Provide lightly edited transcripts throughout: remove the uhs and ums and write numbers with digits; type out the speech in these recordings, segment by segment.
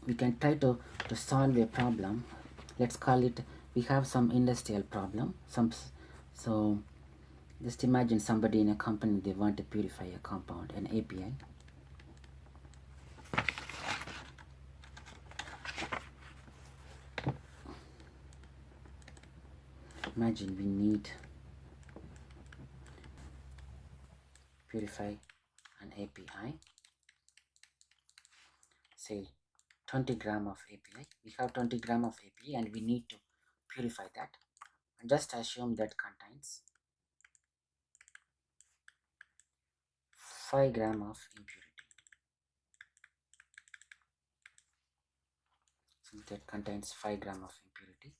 we can try to solve a problem. Let's call it, we have some industrial problem, so just imagine somebody in a company, they want to purify a compound, an API. Imagine we need purify an API, say 20 gram of API. We have 20 gram of API and we need to purify that, and just assume that contains 5 gram of impurity. So that contains 5 gram of impurity.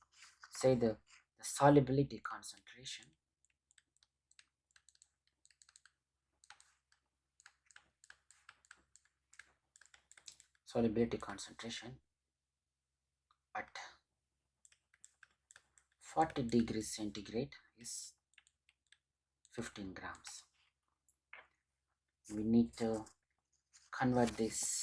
Say the solubility concentration at 40 degrees centigrade is 15 grams. We need to convert this.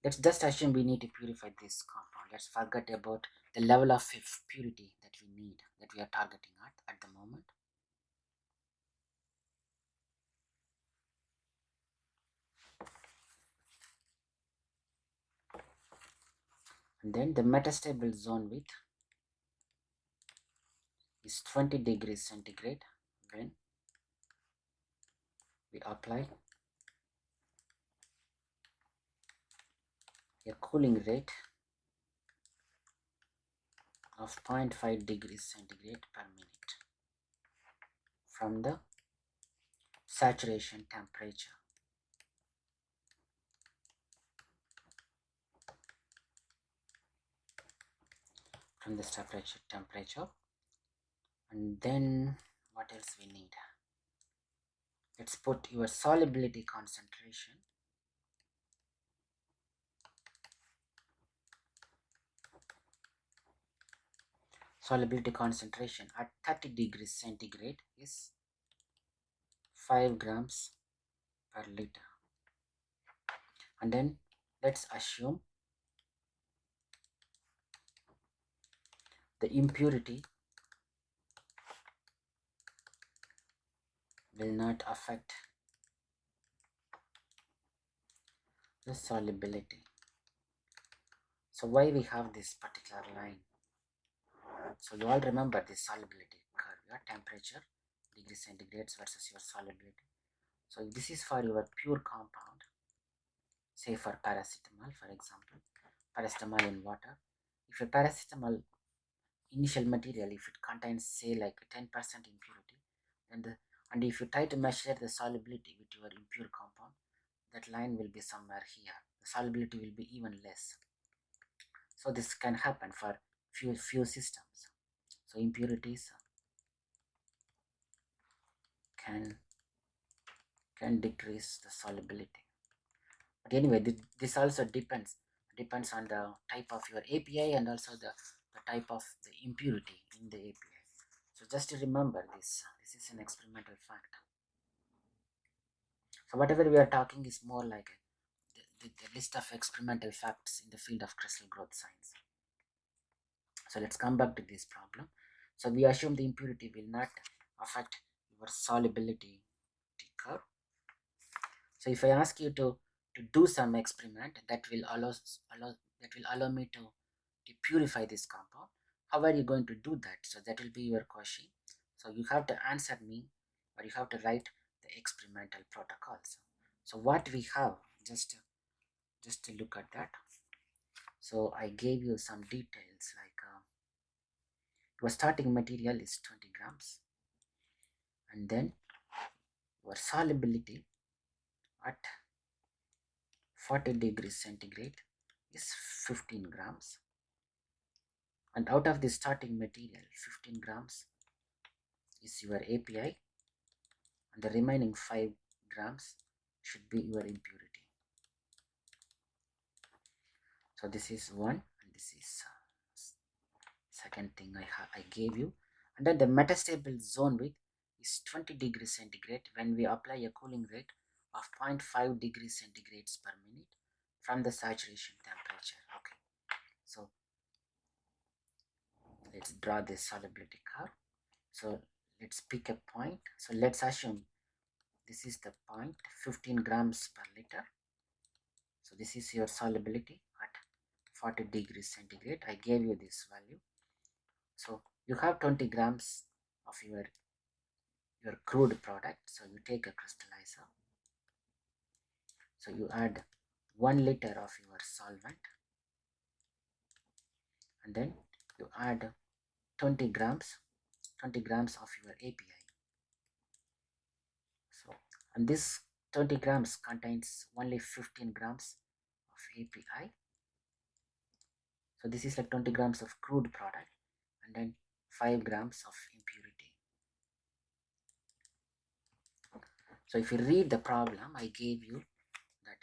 Let's just assume we need to purify this compound. Let's forget about the level of purity that we need, that we are targeting at the moment. And then the metastable zone width is 20 degrees centigrade when we apply a cooling rate of 0.5 degrees centigrade per minute from the saturation temperature. And then what else we need? Let's put your solubility concentration at 30 degrees centigrade is 5 grams per liter. And then let's assume the impurity will not affect the solubility. So why we have this particular line? So you all remember this solubility curve, your temperature, degrees centigrade versus your solubility. So this is for your pure compound, say for paracetamol, for example, paracetamol in water. If a paracetamol initial material, if it contains say like 10% impurity, and if you try to measure the solubility with your impure compound, that line will be somewhere here. The solubility will be even less. So this can happen for few systems. So impurities can decrease the solubility. But anyway, this also depends on the type of your API and also the type of the impurity in the API. So just to remember this is an experimental fact. So whatever we are talking is more like the list of experimental facts in the field of crystal growth science. So let's come back to this problem. So we assume the impurity will not affect your solubility curve. So if I ask you to do some experiment that will allow me to purify this compound, how are you going to do that? So that will be your question. So you have to answer me, or you have to write the experimental protocols. So what we have, just to look at that. So I gave you some details like your starting material is 20 grams, and then your solubility at 40 degrees centigrade is 15 grams, and out of the starting material 15 grams is your API, and the remaining 5 grams should be your impurity. So this is one, and this is second thing I gave you. And then the metastable zone width is 20 degrees centigrade when we apply a cooling rate of 0.5 degrees centigrades per minute from the saturation temperature. Okay, so let's draw this solubility curve. So let's pick a point. So let's assume this is the point, 15 grams per liter. So this is your solubility at 40 degrees centigrade. I gave you this value. So you have 20 grams of your crude product. So you take a crystallizer. So you add 1 liter of your solvent, and then you add 20 grams of your API. So, and this 20 grams contains only 15 grams of API. So this is like 20 grams of crude product and then 5 grams of impurity. So if you read the problem, I gave you that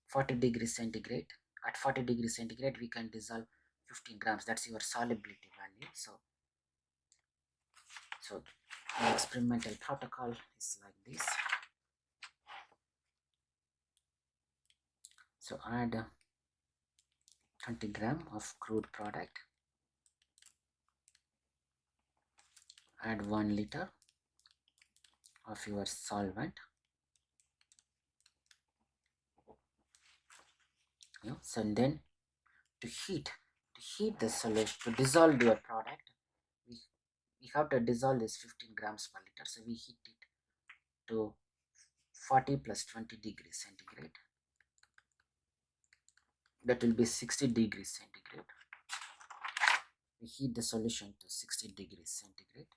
40 degrees centigrade. At 40 degrees centigrade, we can dissolve 15 grams. That's your solubility value. So the experimental protocol is like this. So add 20 gram of crude product, add 1 liter of your solvent. So then to heat the solution, to dissolve your product, we have to dissolve this 15 grams per liter. So we heat it to 40 plus 20 degrees centigrade. That will be 60 degrees centigrade. We heat the solution to 60 degrees centigrade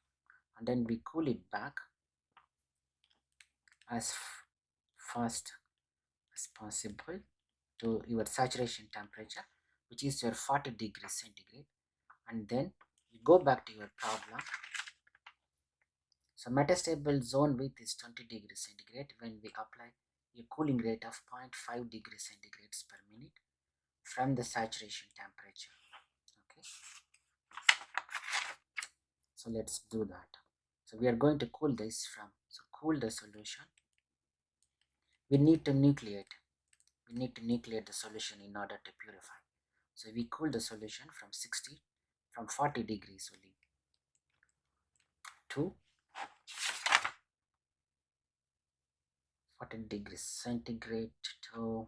and then we cool it back as fast as possible to your saturation temperature, which is your 40 degrees centigrade, and then you go back to your problem. So metastable zone width is 20 degrees centigrade when we apply a cooling rate of 0.5 degrees centigrades per minute from the saturation temperature. Okay, so let's do that. So we are going to cool this from, so cool the solution. We need to nucleate the solution in order to purify. So we cool the solution from 40 degrees only to 40 degrees centigrade to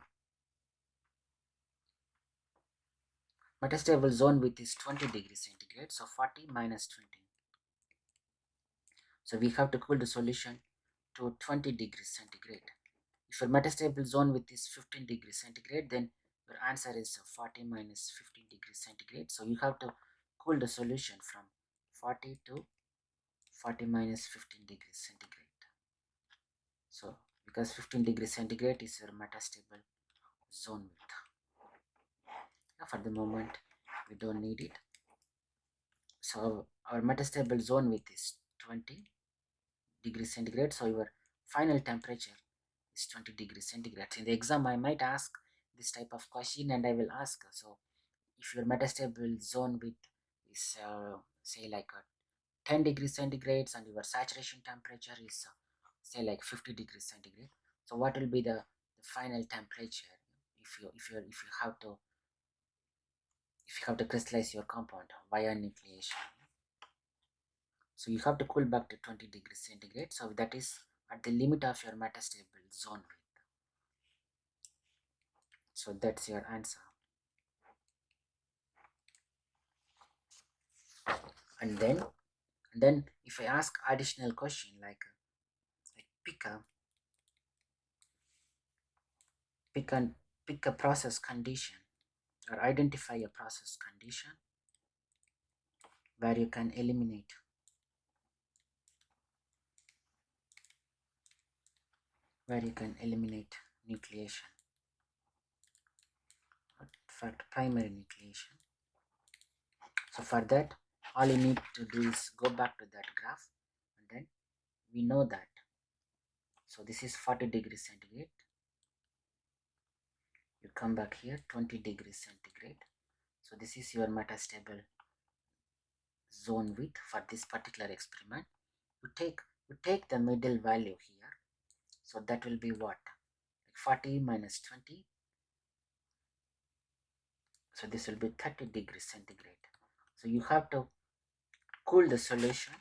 metastable zone width is 20 degrees centigrade. So 40 minus 20. So we have to cool the solution to 20 degrees centigrade. If your metastable zone width is 15 degrees centigrade, then your answer is 40 minus 15 degrees centigrade. So you have to cool the solution from 40 to 40 minus 15 degrees centigrade. So because 15 degrees centigrade is your metastable zone width. Now for the moment we don't need it. So our metastable zone width is 20 degrees centigrade. So your final temperature is 20 degrees centigrade. In the exam I might ask this type of question and I will ask, so if your metastable zone width is say like 10 degrees centigrade and your saturation temperature is say like 50 degrees centigrade, so what will be the final temperature if you have to crystallize your compound via nucleation? So you have to cool back to 20 degrees centigrade. So that is at the limit of your metastable zone width. So that's your answer. And then if I ask additional question like pick a process condition or identify a process condition where you can eliminate nucleation, in fact primary nucleation. So for that, all you need to do is go back to that graph and then we know that. So this is 40 degrees centigrade. You come back here 20 degrees centigrade. So this is your metastable zone width for this particular experiment. You take the middle value here. So that will be what? Like 40 minus 20, so this will be 30 degrees centigrade. So you have to cool the solution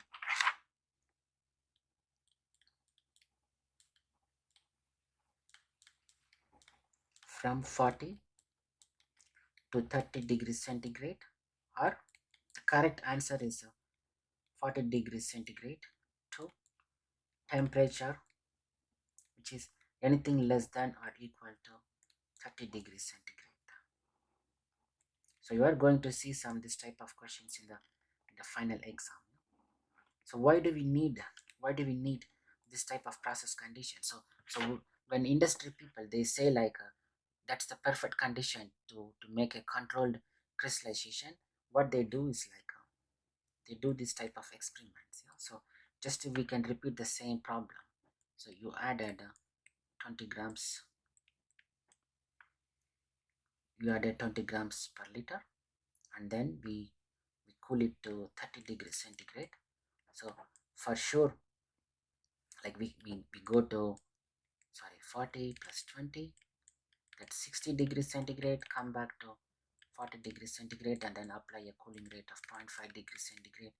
from 40 to 30 degrees centigrade, or the correct answer is 40 degrees centigrade to temperature which is anything less than or equal to 30 degrees centigrade. So you are going to see some this type of questions in the final exam. So why do we need this type of process condition? So when industry people they say like that's the perfect condition to make a controlled crystallization, what they do is like they do this type of experiments. Yeah? So just we can repeat the same problem. So you added 20 grams, you added 20 grams per liter, and then we cool it to 30 degrees centigrade. So for sure, like we go to, sorry, 40 plus 20, that's 60 degrees centigrade, come back to 40 degrees centigrade, and then apply a cooling rate of 0.5 degrees centigrade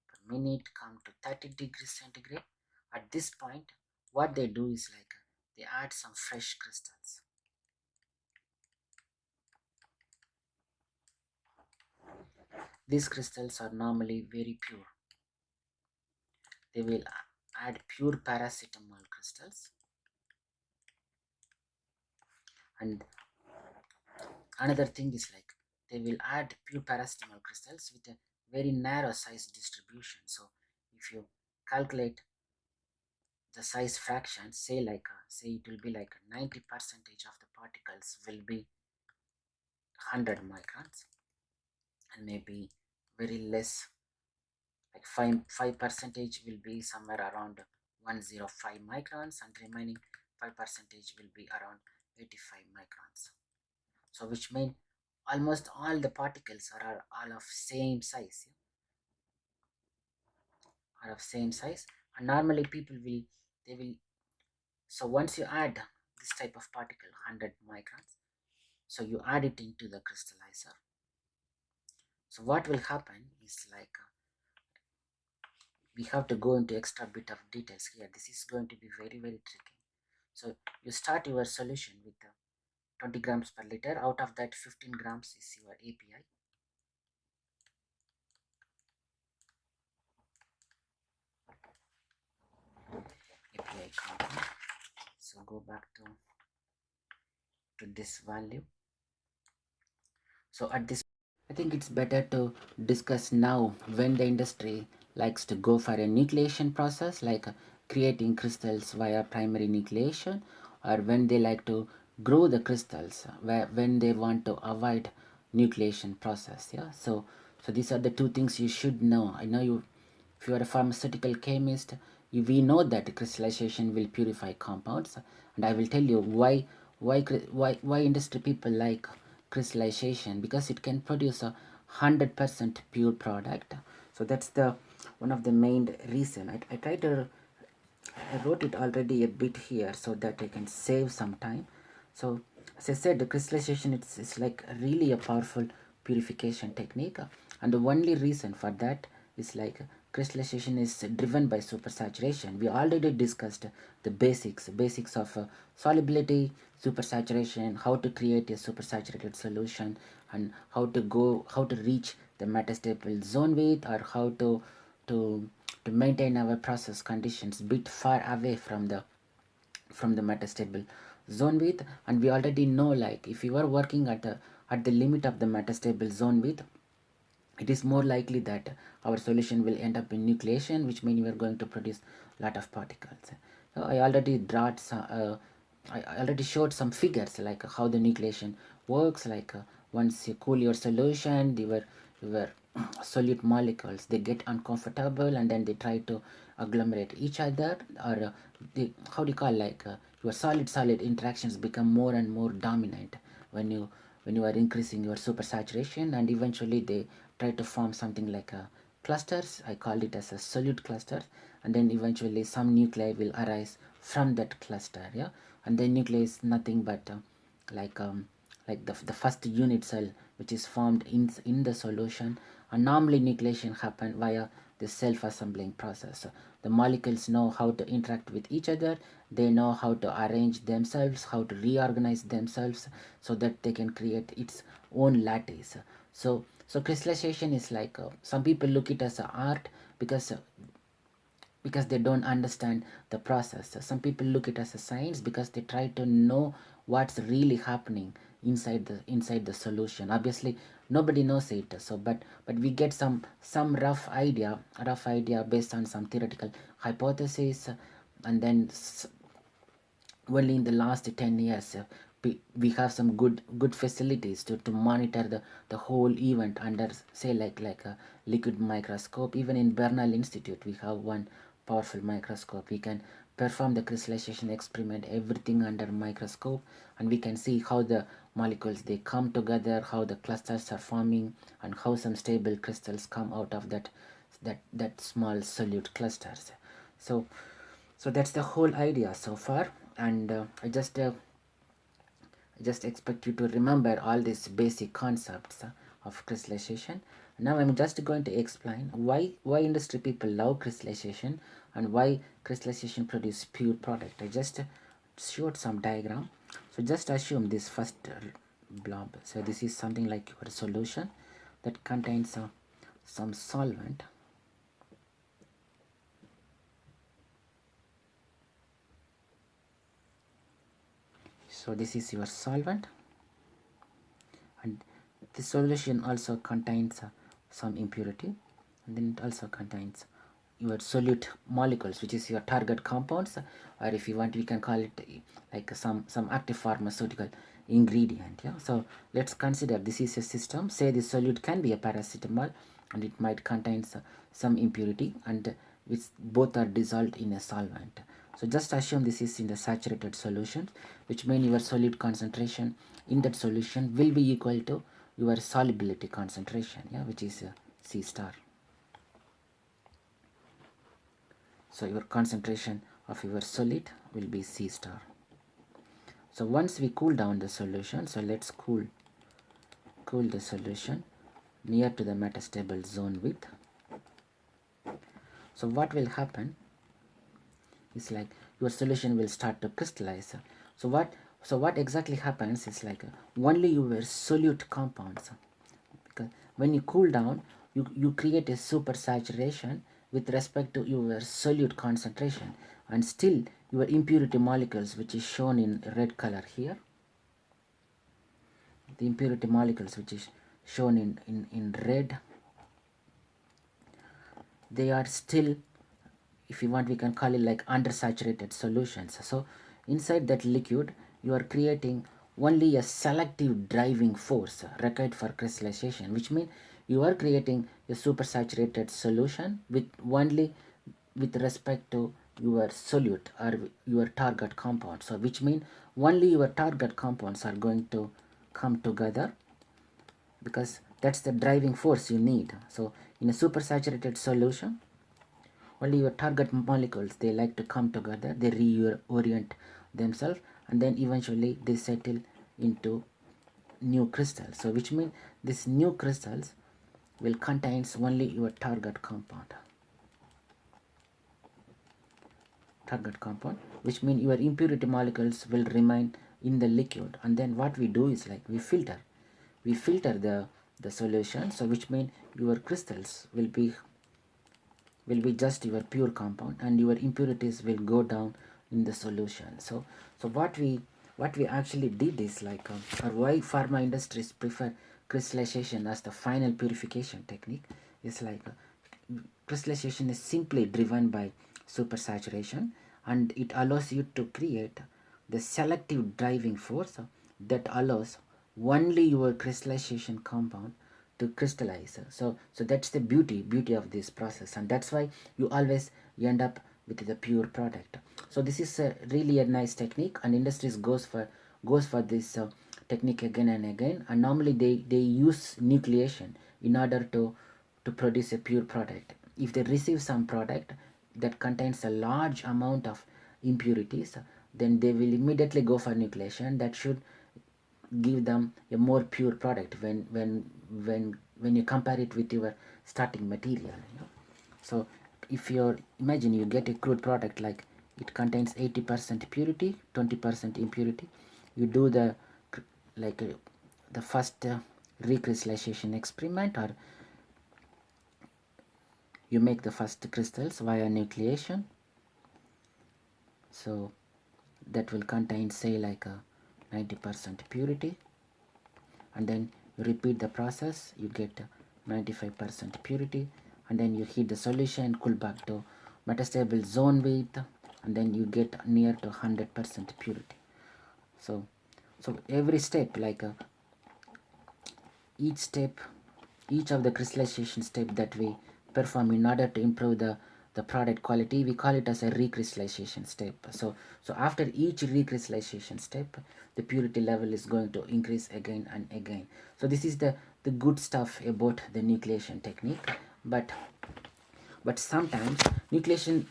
per minute, come to 30 degrees centigrade. At this point, what they do is like they add some fresh crystals. These crystals are normally very pure. They will add pure paracetamol crystals, and another thing is like they will add pure paracetamol crystals with a very narrow size distribution. So if you calculate the size fraction, say like say it will be like 90 percentage of the particles will be 100 microns, and maybe very less, like 5 percentage will be somewhere around 105 microns, and remaining 5 percentage will be around 85 microns. So which mean almost all the particles are all of same size, yeah? Are of same size, and normally people will, they will, so once you add this type of particle 100 microns, so you add it into the crystallizer. So what will happen is like we have to go into extra bit of details here. This is going to be very tricky. So you start your solution with 20 grams per liter. Out of that, 15 grams is your API. API compound. So go back to this value. So at this, I think it's better to discuss now when the industry likes to go for a nucleation process, like creating crystals via primary nucleation, or when they like to grow the crystals, when they want to avoid nucleation process. Yeah, so these are the two things you should know. I know you, if you are a pharmaceutical chemist, we know that crystallization will purify compounds, and I will tell you why industry people like crystallization, because it can produce a 100% pure product. So that's the one of the main reason. I try to, I wrote it already a bit here so that I can save some time. So as I said, the crystallization is like really a powerful purification technique, and the only reason for that is like crystallization is driven by supersaturation. We already discussed the basics of solubility, supersaturation, how to create a supersaturated solution, and how to reach the metastable zone width, or how to to maintain our process conditions bit far away from the metastable zone width. And we already know, like if you are working at the limit of the metastable zone width, it is more likely that our solution will end up in nucleation, which means we are going to produce a lot of particles. So I already brought some, I already showed some figures like how the nucleation works. Like once you cool your solution, your solute molecules, they get uncomfortable, and then they try to agglomerate each other, or how do you call, like your solid interactions become more and more dominant when you are increasing your supersaturation, and eventually they try to form something like a clusters. I called it as a solute cluster, and then eventually some nuclei will arise from that cluster. Yeah, and the nucleus is nothing but like the first unit cell which is formed in the solution. And normally nucleation happen via the self-assembling process. The molecules know how to interact with each other, they know how to arrange themselves, how to reorganize themselves, so that they can create its own lattice. So crystallization is like, some people look it as a art because they don't understand the process. Some people look it as a science because they try to know what's really happening inside the solution. Obviously nobody knows it, so but we get some rough idea based on some theoretical hypothesis. And then only in the last 10 years we have some good facilities to monitor the whole event under, say, like a liquid microscope. Even in Bernal Institute we have one powerful microscope. We can perform the crystallization experiment, everything under microscope, and we can see how the molecules they come together, how the clusters are forming, and how some stable crystals come out of that small solute clusters. So that's the whole idea so far. And I just expect you to remember all these basic concepts of crystallization. Now I'm just going to explain why industry people love crystallization and why crystallization produce pure product. I just showed some diagram. So just assume this first blob. So this is something like your solution that contains some solvent. So this is your solvent, and the solution also contains some impurity, and then it also contains your solute molecules, which is your target compounds, or if you want we can call it like some active pharmaceutical ingredient. Yeah, so let's consider this is a system. Say the solute can be a paracetamol, and it might contain some impurity, and which both are dissolved in a solvent. So just assume this is in the saturated solution, which means your solute concentration in that solution will be equal to your solubility concentration, yeah, which is C star. So your concentration of your solid will be C star. So once we cool down the solution, so let's cool the solution near to the metastable zone width. So what will happen is like your solution will start to crystallize. So what exactly happens is like only your solute compounds, because when you cool down you create a supersaturation with respect to your solute concentration, and still your impurity molecules, which is shown in red color here, the impurity molecules which is shown in red, they are still, if you want we can call it like undersaturated solutions. So inside that liquid you are creating only a selective driving force required for crystallization, which means you are creating a supersaturated solution with only with respect to your solute or your target compound. So which means only your target compounds are going to come together, because that's the driving force you need. So in a supersaturated solution only your target molecules they like to come together, they reorient themselves, and then eventually they settle into new crystals. So which means these new crystals will contains only your target compound, which means your impurity molecules will remain in the liquid. And then what we do is like we filter the solution. So which means your crystals will be just your pure compound, and your impurities will go down in the solution. So what we actually did is like or why pharma industries prefer crystallization as the final purification technique is like crystallization is simply driven by supersaturation, and it allows you to create the selective driving force that allows only your crystallization compound to crystallize. So that's the beauty of this process, and that's why you always end up with the pure product. So this is really a nice technique, and industries goes for this technique again and again. And normally they use nucleation in order to produce a pure product. If they receive some product that contains a large amount of impurities, then they will immediately go for nucleation. That should give them a more pure product when you compare it with your starting material, you know. So if you imagine you get a crude product, like it contains 80% purity, 20% impurity, you do the like the first recrystallization experiment, or you make the first crystals via nucleation. So that will contain, say, like a 90% purity, and then you repeat the process, you get 95% purity, and then you heat the solution, cool back to metastable zone with, and then you get near to 100% purity. So every step, like each step, each of the crystallization step that we perform in order to improve the product quality, we call it as a recrystallization step. So after each recrystallization step, the purity level is going to increase again and again. So this is the good stuff about the nucleation technique. But sometimes nucleation,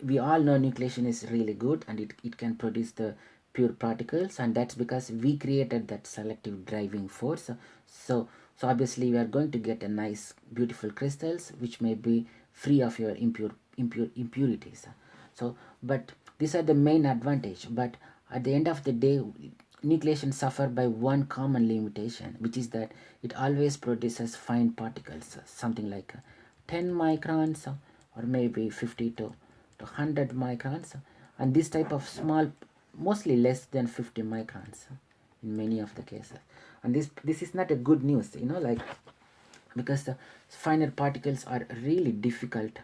we all know nucleation is really good, and it can produce the pure particles, and that's because we created that selective driving force. So obviously we are going to get a nice beautiful crystals which may be free of your impurities. So but these are the main advantage. But at the end of the day, nucleation suffer by one common limitation, which is that it always produces fine particles, something like 10 microns, or maybe 50 to 100 microns, and this type of small, mostly less than 50 microns in many of the cases. And this is not a good news, you know, like, because the finer particles are really difficult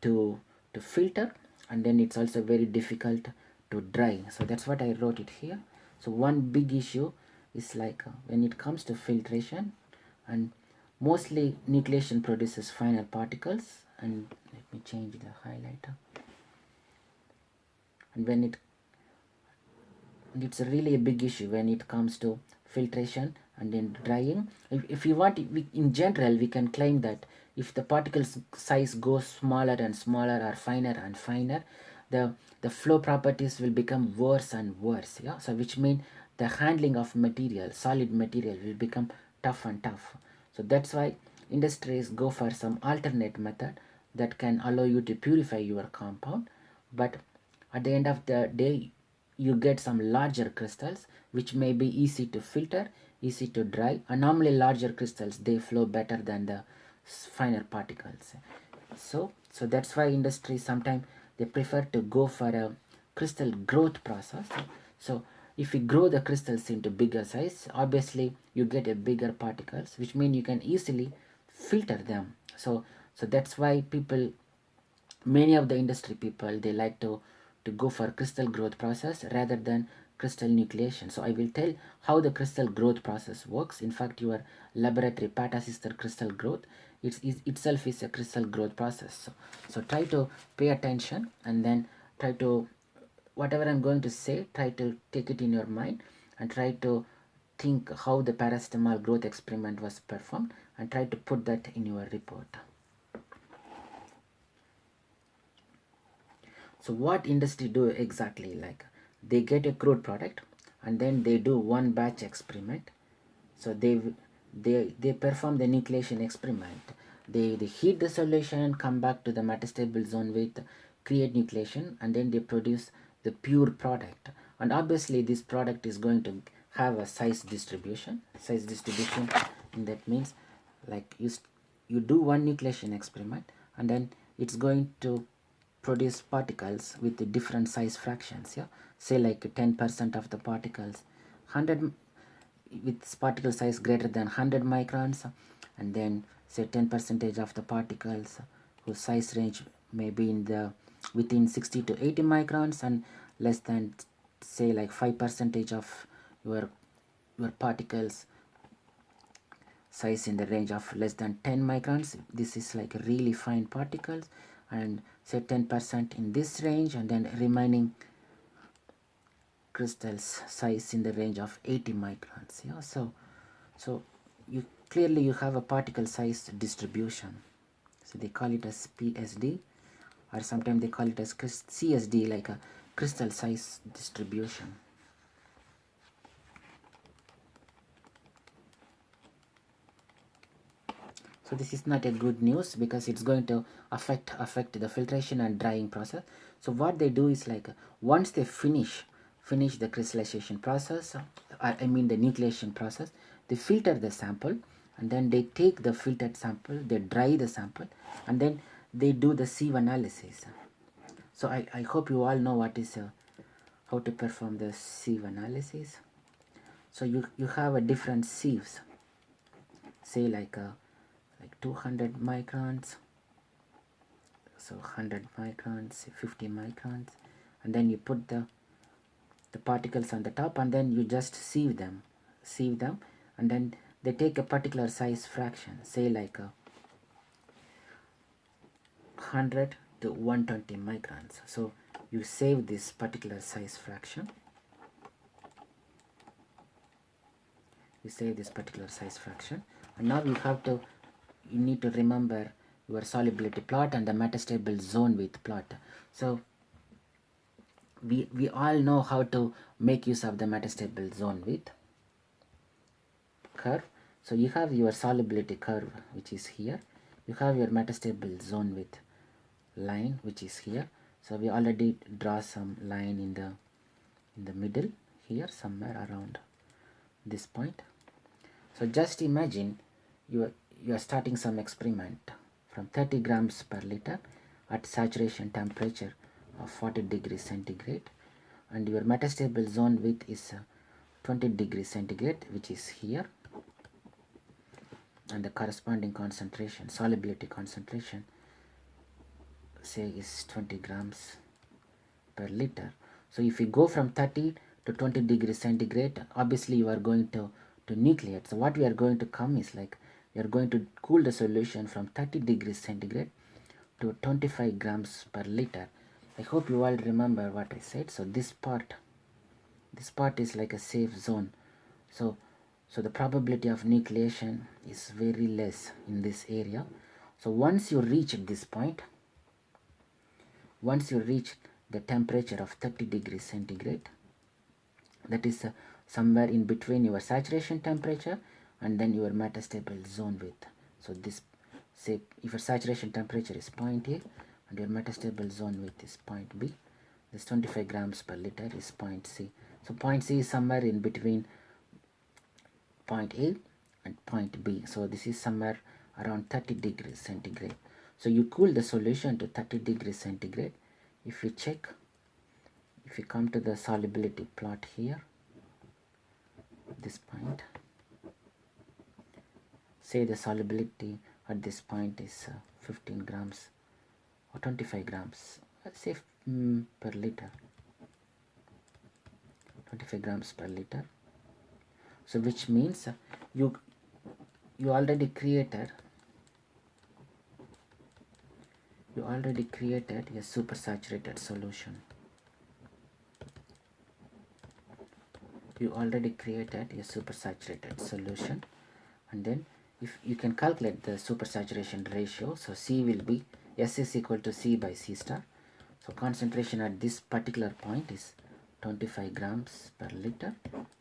to filter, and then it's also very difficult to dry. So that's what I wrote it here. So one big issue is like when it comes to filtration, and mostly nucleation produces finer particles. And let me change the highlighter. And it's really a big issue when it comes to filtration and then drying. If you want, in general we can claim that if the particle size goes smaller and smaller, or finer and finer, the flow properties will become worse and worse. Yeah, so which means the handling of material, solid material, will become tough and tough. So that's why industries go for some alternate method that can allow you to purify your compound. But at the end of the day, you get some larger crystals which may be easy to filter, easy to dry, and normally larger crystals, they flow better than the finer particles. So that's why industry sometimes they prefer to go for a crystal growth process. So if you grow the crystals into bigger size, obviously you get a bigger particles, which means you can easily filter them. So that's why people, many of the industry people, they like to go for crystal growth process rather than crystal nucleation. So I will tell how the crystal growth process works. In fact, your laboratory PAT assisted crystal growth, itself is a crystal growth process. So try to pay attention, and then try to, whatever I'm going to say, try to take it in your mind, and try to think how the paracetamol growth experiment was performed, and try to put that in your report. So what industry do exactly? Like, they get a crude product, and then they do one batch experiment. So they perform the nucleation experiment. They heat the solution, come back to the metastable zone with, create nucleation, and then they produce the pure product. And obviously this product is going to have a size distribution. Size distribution, and that means, like, you do one nucleation experiment, and then it's going to produce particles with the different size fractions. Yeah, say like 10% of the particles, 100 with particle size greater than 100 microns, and then say 10 percentage of the particles whose size range may be in the within 60 to 80 microns, and less than, say, like 5 percentage of your particles size in the range of less than 10 microns. This is like really fine particles, and say 10% in this range, and then remaining crystals size in the range of 80 microns. Yeah, so you clearly you have a particle size distribution. So they call it as PSD, or sometimes they call it as CSD, like a crystal size distribution. So this is not a good news because it's going to affect the filtration and drying process. So what they do is like once they finish the crystallization process, I mean the nucleation process, they filter the sample and then they take the filtered sample, they dry the sample, and then they do the sieve analysis. So I hope you all know what is how to perform the sieve analysis. So you have a different sieves, say like 200 microns, so 100 microns, 50 microns, and then you put the particles on the top and then you just sieve them, and then they take a particular size fraction, say like 100 to 120 microns. So you save this particular size fraction, and now you need to remember your solubility plot and the metastable zone width plot. So we all know how to make use of the metastable zone width curve. So you have your solubility curve, which is here. You have your metastable zone width line, which is here. So we already draw some line in the middle here, somewhere around this point. So just imagine you are starting some experiment from 30 grams per liter at saturation temperature of 40 degrees centigrade, and your metastable zone width is 20 degrees centigrade, which is here, and the corresponding concentration, solubility concentration, say is 20 grams per liter. So if you go from 30 to 20 degrees centigrade, obviously you are going to nucleate. So what we are going to come is like we are going to cool the solution from 30 degrees centigrade to 25 grams per liter. I hope you all remember what I said. So this part is like a safe zone. So the probability of nucleation is very less in this area. So once you reach this point, once you reach the temperature of 30 degrees centigrade, that is somewhere in between your saturation temperature and then your metastable zone width. So this, say if your saturation temperature is point A and your metastable zone width is point B, this 25 grams per liter is point C. So point C is somewhere in between point A and point B. So this is somewhere around 30 degrees centigrade. So you cool the solution to 30 degrees centigrade. If you check, if you come to the solubility plot here, this point, say the solubility at this point is 15 grams or 25 grams, let's say per liter, 25 grams per liter. So which means you already created a supersaturated solution. You already created a supersaturated solution, and then if you can calculate the supersaturation ratio, so C will be S is equal to C by C star. So concentration at this particular point is 25 grams per liter.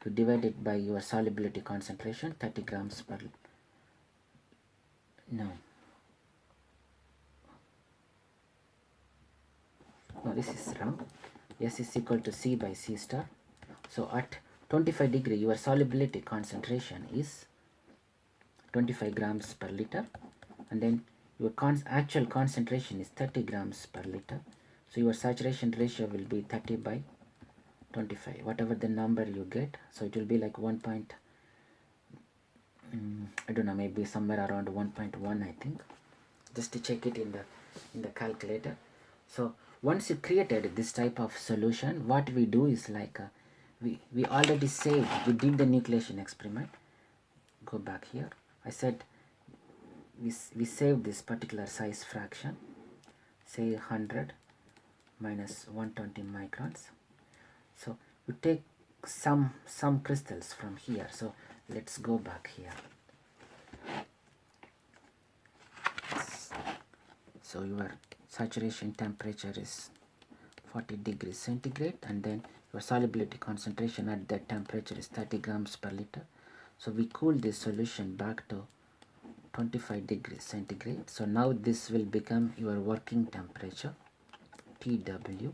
You divide it by your solubility concentration, 30 grams per no, this is wrong. S is equal to C by C star. So at 25 degree your solubility concentration is 25 grams per liter, and then your actual concentration is 30 grams per liter. So your saturation ratio will be 30 by 25, whatever the number you get. So it will be like 1. I don't know, maybe somewhere around 1.1, I think. Just to check it in the calculator. So once you created this type of solution, what we do is like we already saved, we did the nucleation experiment. Go back here. I said we saved this particular size fraction, say 100 minus 120 microns. So we take some crystals from here. So let's go back here. So your saturation temperature is 40 degrees centigrade, and then your solubility concentration at that temperature is 30 grams per liter. So we cool this solution back to 25 degrees centigrade. So now this will become your working temperature, TW,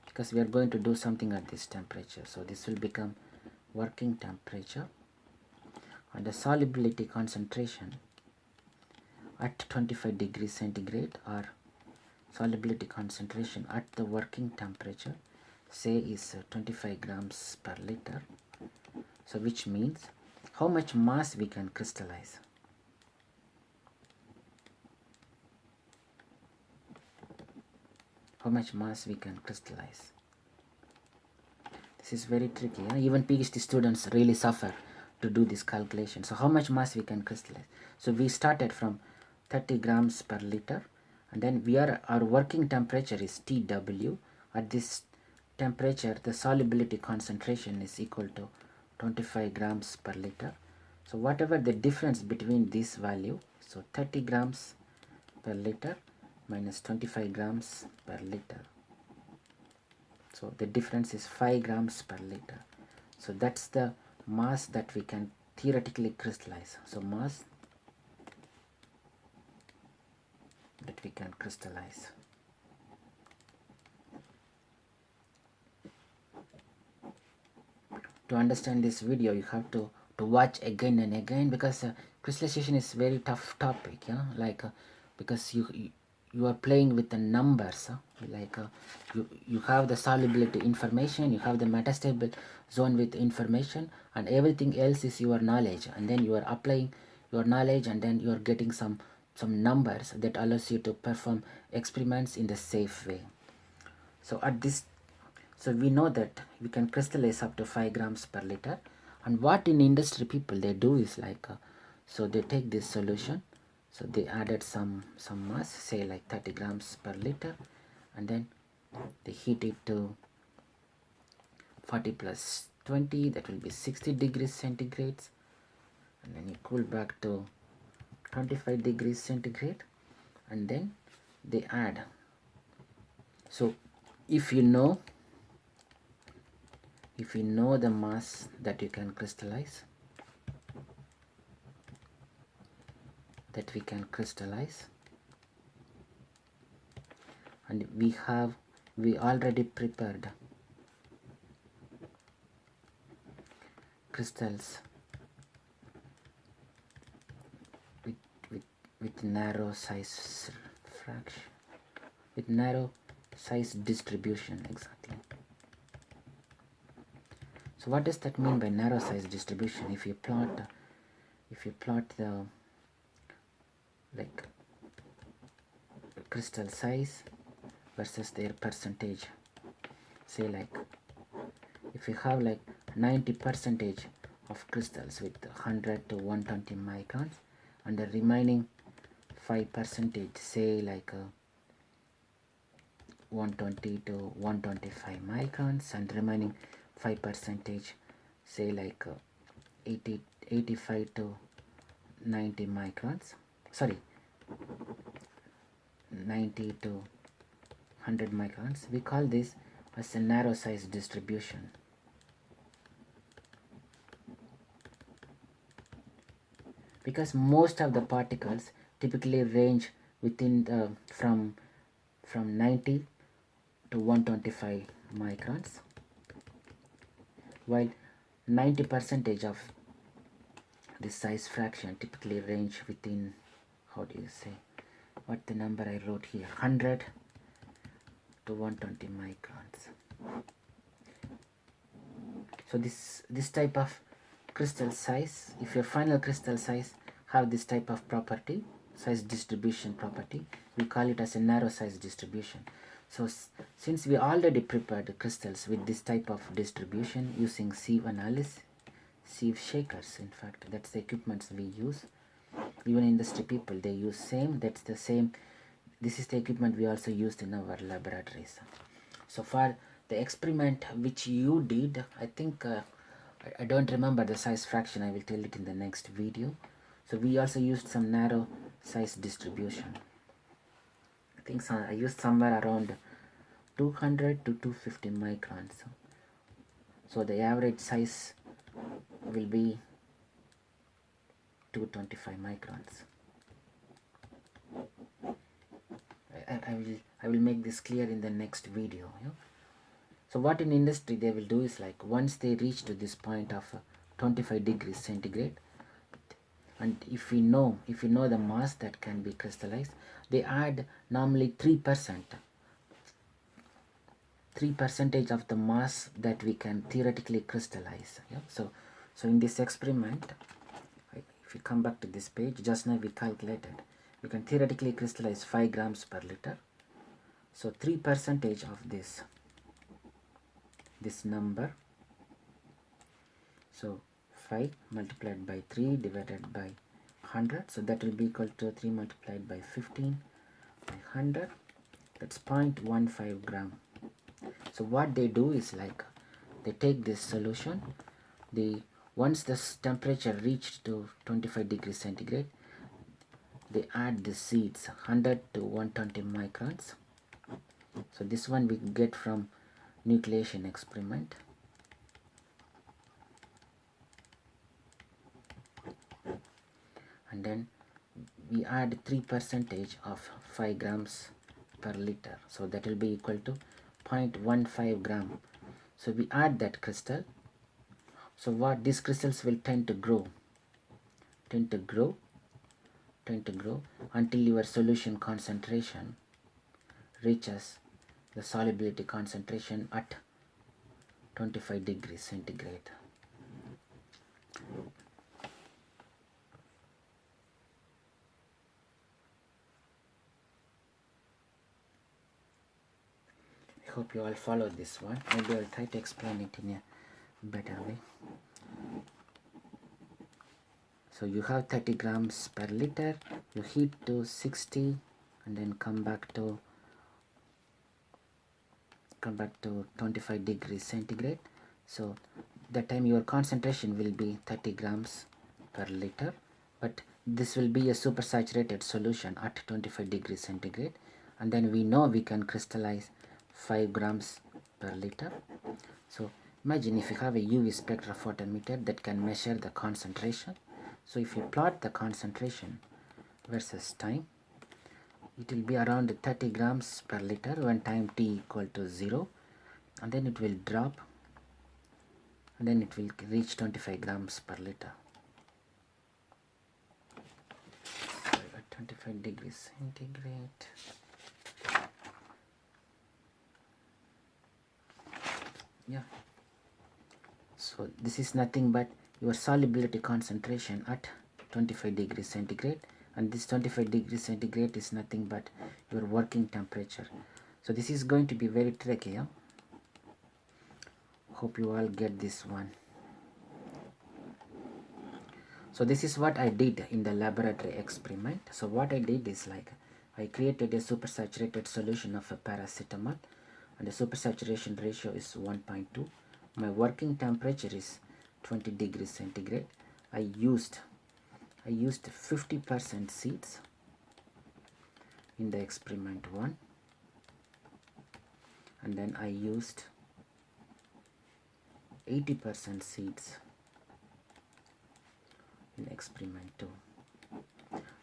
because we are going to do something at this temperature. So this will become working temperature, and the solubility concentration at 25 degrees centigrade, or solubility concentration at the working temperature, say is 25 grams per liter. So which means how much mass we can crystallize. How much mass we can crystallize. This is very tricky. Even PhD students really suffer to do this calculation. So how much mass we can crystallize. So we started from 30 grams per liter, and then our working temperature is TW. At this temperature, the solubility concentration is equal to 25 grams per liter. So whatever the difference between this value, so 30 grams per liter minus 25 grams per liter. So the difference is 5 grams per liter. So that's the mass that we can theoretically crystallize. So mass that we can crystallize. To understand this video, you have to watch again and again, because crystallization is very tough topic, because you are playing with the numbers, you have the solubility information, you have the metastable zone with information, and everything else is your knowledge, and then you are applying your knowledge, and then you are getting some numbers that allows you to perform experiments in the safe way. So so we know that we can crystallize up to 5 grams per liter. And what in industry people they do is so they take this solution, so they added some mass, say like 30 grams per liter, and then they heat it to 40 plus 20, that will be 60 degrees centigrade, and then you cool back to 25 degrees centigrade, and then they add. So if you know the mass that you can crystallize, and we already prepared crystals with narrow size fraction, with narrow size distribution. Exactly. So what does that mean by narrow size distribution? If you plot the crystal size versus their percentage, say if you have 90% of crystals with 100 to 120 microns, and the remaining 5%, say 120 to 125 microns, and remaining 5%, say 85 to 90 microns, sorry, 90 to 100 microns, we call this as a narrow size distribution. Because most of the particles typically range within from 90 to 125 microns, while 90% of this size fraction typically range within, how do you say, what the number I wrote here, 100 to 120 microns. So this type of crystal size, if your final crystal size have this type of property, size distribution property, we call it as a narrow size distribution. So since we already prepared the crystals with this type of distribution using sieve analysis, sieve shakers, in fact that's the equipments we use. Even industry people, they use same, that's the same, this is the equipment we also used in our laboratories. So for the experiment which you did, I think I don't remember the size fraction, I will tell it in the next video. So we also used some narrow size distribution. I think I used somewhere around 200 to 250 microns. So the average size will be 225 microns. I will make this clear in the next video. Yeah? So what in industry they will do is, like, once they reach to this point of 25 degrees centigrade, and if we know the mass that can be crystallized, they add normally 3% of the mass that we can theoretically crystallize. Yeah? So in this experiment, if you come back to this page, just now we calculated we can theoretically crystallize 5 grams per liter. So 3% of this number, so 5 multiplied by 3 divided by 100, so that will be equal to 3 multiplied by 15 by 100, that's 0.15 gram. So what they do is, like, they take this solution, once this temperature reached to 25 degrees centigrade, they add the seeds 100 to 120 microns. So this one we get from nucleation experiment. And then we add 3% of 5 grams per liter, so that will be equal to 0.15 gram. So we add that crystal. So what these crystals will tend to grow until your solution concentration reaches the solubility concentration at 25 degrees centigrade. I hope you all follow this one. Maybe I'll try to explain it in a better way. So you have 30 grams per liter, you heat to 60 and then come back to 25 degrees centigrade. So that time your concentration will be 30 grams per liter, but this will be a supersaturated solution at 25 degrees centigrade, and then we know we can crystallize 5 grams per liter. So imagine if you have a UV spectrophotometer that can measure the concentration. So if you plot the concentration versus time, it will be around 30 grams per liter when time t equal to 0, and then it will drop, and then it will reach 25 grams per liter. So at 25 degrees centigrade, yeah, so this is nothing but your solubility concentration at 25 degrees centigrade, and this 25 degrees centigrade is nothing but your working temperature. So this is going to be very tricky. Yeah? Hope you all get this one. So this is what I did in the laboratory experiment. So what I did is, like, I created a supersaturated solution of a paracetamol, and the supersaturation ratio is 1.2. My working temperature is 20 degrees centigrade. I used 50% seeds in the experiment 1, and then I used 80% seeds in experiment 2.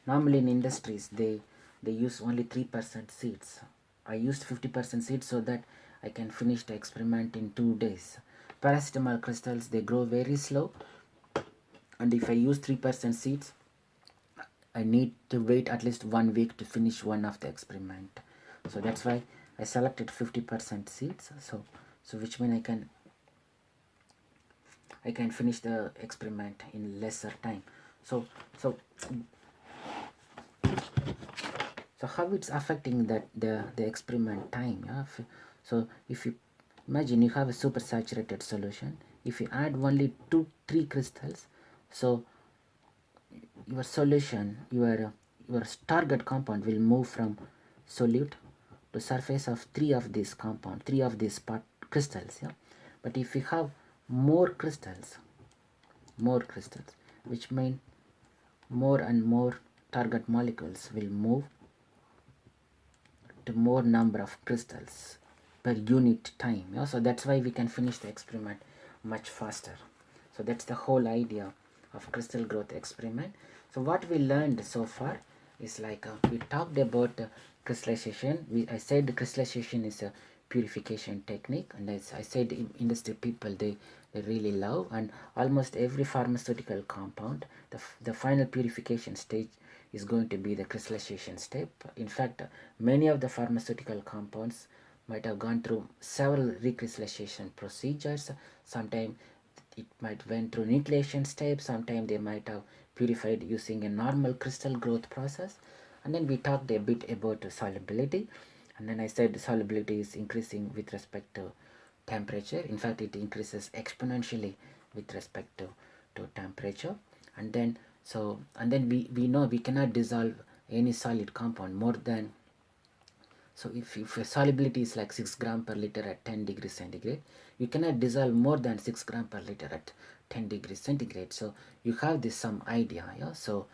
Normally in industries they use only 3% seeds. I used 50% seeds so that I can finish the experiment in 2 days. Paracetamol crystals, they grow very slow, and if I use 3% seeds, I need to wait at least 1 week to finish one of the experiment. So that's why I selected 50% seeds. So which means I can finish the experiment in lesser time. So how it's affecting the experiment time? Yeah? So if you imagine you have a supersaturated solution, if you add only 2-3 crystals, so your solution, your target compound will move from solute to surface of 3 of these crystals. Yeah? But if you have more crystals, which mean more and more target molecules will move to more number of crystals per unit time. Yeah? So that's why we can finish the experiment much faster. So that's the whole idea of crystal growth experiment. So what we learned so far is like we talked about crystallization. I said the crystallization is a purification technique, and as I said, industry people they really love, and almost every pharmaceutical compound, the final purification stage is going to be the crystallization step. In fact, many of the pharmaceutical compounds might have gone through several recrystallization procedures. Sometimes it might went through nucleation steps, sometimes they might have purified using a normal crystal growth process. And then we talked a bit about solubility, and then I said solubility is increasing with respect to temperature. In fact, it increases exponentially with respect to temperature. And then we know we cannot dissolve any solid compound more than, so if a solubility is like 6 gram per liter at 10 degrees centigrade, you cannot dissolve more than 6 gram per liter at 10 degrees centigrade. So you have this some idea, yeah. So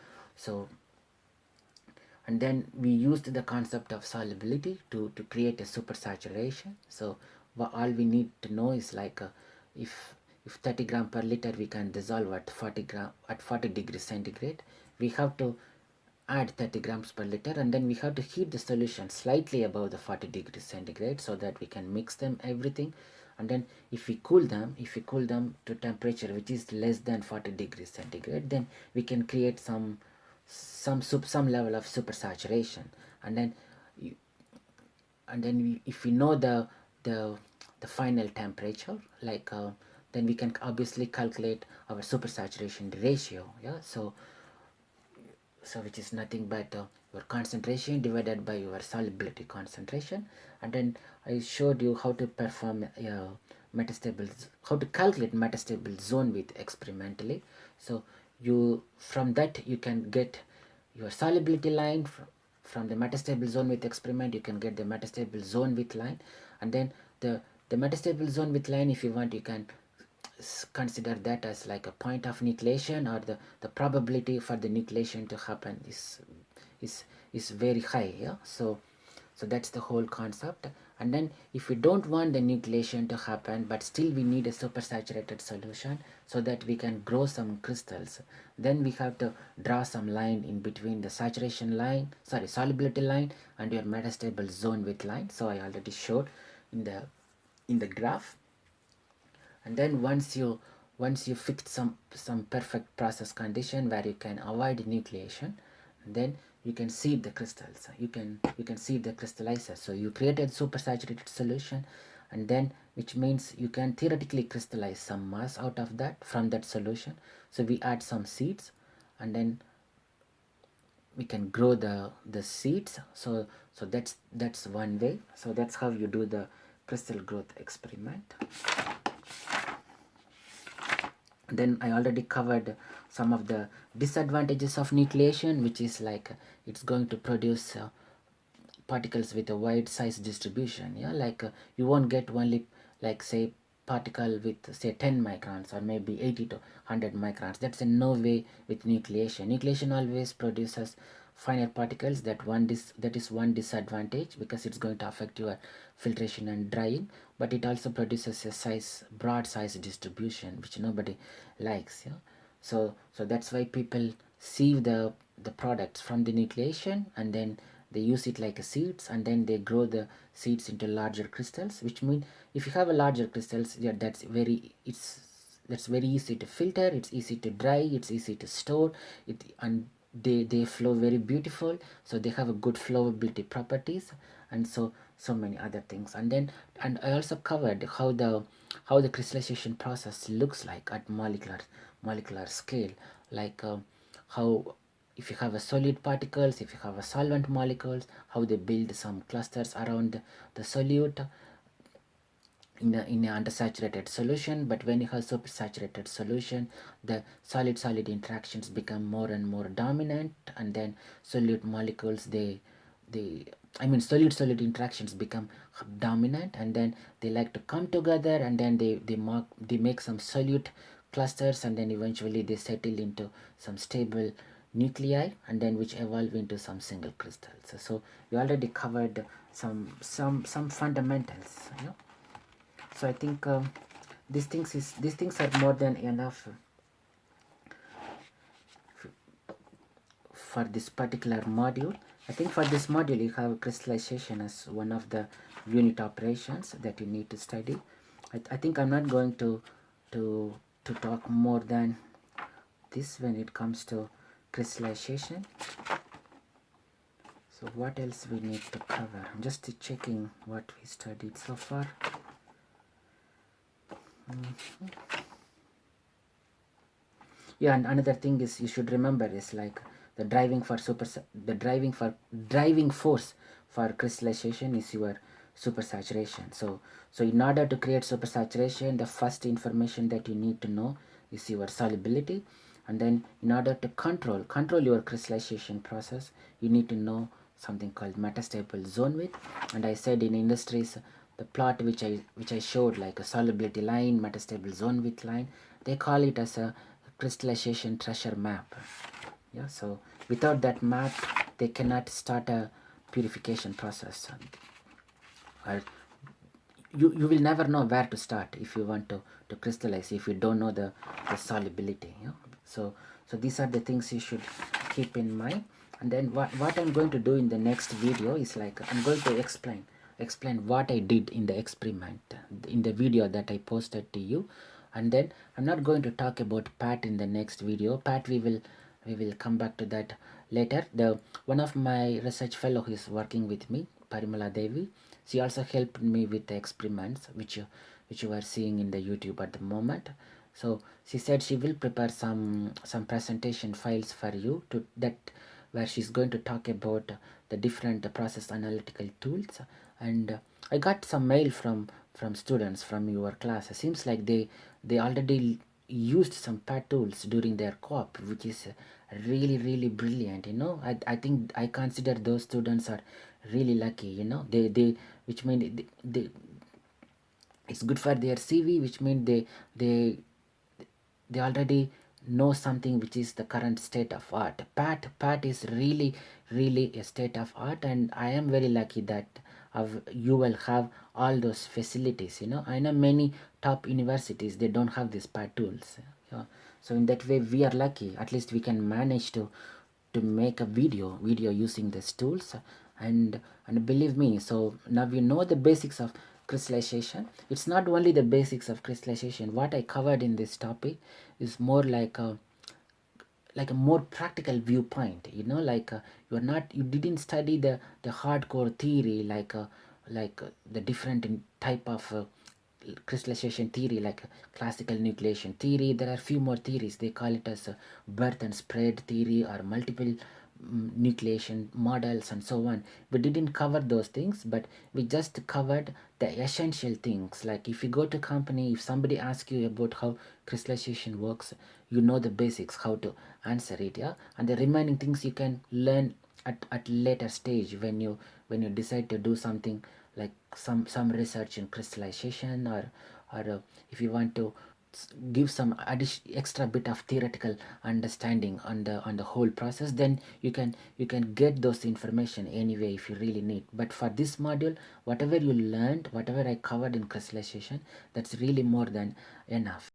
and then we used the concept of solubility to create a supersaturation. So all we need to know is like if 30 gram per liter we can dissolve at 40 degrees centigrade, we have to add 30 grams per liter, and then we have to heat the solution slightly above the 40 degrees centigrade so that we can mix them everything. And then if we cool them to temperature which is less than 40 degrees centigrade, then we can create some level of supersaturation. And then if we know the final temperature, like then we can obviously calculate our supersaturation ratio, yeah. So which is nothing but your concentration divided by your solubility concentration. And then I showed you how to perform how to calculate metastable zone width experimentally. So you from that you can get your solubility line. From the metastable zone width experiment you can get the metastable zone width line, and then the metastable zone width line, if you want, you can consider that as like a point of nucleation, or the probability for the nucleation to happen is very high, yeah. So that's the whole concept. And then if we don't want the nucleation to happen but still we need a supersaturated solution so that we can grow some crystals, then we have to draw some line in between the solubility line and your metastable zone width line. So I already showed in the graph. And then once you fix some perfect process condition where you can avoid nucleation, then you can seed the crystals, you can seed the crystallizer. So you created supersaturated solution, and then which means you can theoretically crystallize some mass out of that from that solution. So we add some seeds, and then we can grow the seeds. So that's one way. So that's how you do the crystal growth experiment. Then I already covered some of the disadvantages of nucleation, which is like it's going to produce particles with a wide size distribution, yeah. Like you won't get only, like, say, particle with say 10 microns or maybe 80 to 100 microns. That's in no way with nucleation always produces finer particles. That is one disadvantage, because it's going to affect your filtration and drying. But it also produces a broad size distribution, which nobody likes, yeah. So that's why people sieve the products from the nucleation, and then they use it like a seeds, and then they grow the seeds into larger crystals, which mean if you have a larger crystals, yeah, that's very easy to filter, it's easy to dry, it's easy to store it, and they flow very beautiful. So they have a good flowability properties, and so many other things. And I also covered how the crystallization process looks like at molecular scale, like how, if you have a solid particles, if you have a solvent molecules, how they build some clusters around the solute in a undersaturated solution. But when you have supersaturated solution, the solid interactions become more and more dominant, and then solute molecules, they I mean solid interactions become dominant, and then they like to come together, and then they make some solute clusters, and then eventually they settle into some stable nuclei, and then which evolve into some single crystals. So we already covered some fundamentals, you know. So I think these things are more than enough for this particular module. I think for this module you have crystallization as one of the unit operations that you need to study. I think I'm not going to to talk more than this when it comes to crystallization. So what else we need to cover? I'm just checking what we studied so far. Yeah, and another thing is you should remember is like the driving force for crystallization is your supersaturation. So in order to create supersaturation, the first information that you need to know is your solubility, and then in order to control your crystallization process, you need to know something called metastable zone width. And I said in industries, the plot which I showed, like a solubility line, metastable zone width line, they call it as a crystallization treasure map. Yeah, so without that map they cannot start a purification process, or you will never know where to start if you want to crystallize, if you don't know the solubility, you know? So these are the things you should keep in mind. And then what I'm going to do in the next video is like I'm going to explain what I did in the experiment in the video that I posted to you. And then I'm not going to talk about PAT in the next video. PAT we will come back to that later. The one of my research fellow who is working with me, Parimala Devi, she also helped me with the experiments which you are seeing in the YouTube at the moment. So she said she will prepare some presentation files for you to that, where she's going to talk about the different process analytical tools. And I got some mail from students from your class. It seems like they already used some pad tools during their co-op, which is really brilliant, you know. I think I consider those students are really lucky, you know. They which mean it's good for their CV, which mean they already know something which is the current state of art. Pat is really a state of art, and I am very lucky that you will have all those facilities, you know. I know many top universities, they don't have these pat tools, yeah. So in that way we are lucky, at least we can manage to make a video using these tools. And believe me, so now you know the basics of crystallization. It's not only the basics of crystallization. What I covered in this topic is more like a more practical viewpoint, you know. Like you didn't study the hardcore theory, the different type of crystallization theory, like classical nucleation theory. There are few more theories, they call it as birth and spread theory, or multiple nucleation models, and so on. We didn't cover those things, but we just covered the essential things. Like if you go to company, if somebody asks you about how crystallization works, you know the basics, how to answer it, yeah. And the remaining things you can learn at later stage when you decide to do something, like some research in crystallization, or if you want to give some extra bit of theoretical understanding on the whole process, then you can get those information anyway if you really need. But for this module, whatever you learned, whatever I covered in crystallization, that's really more than enough.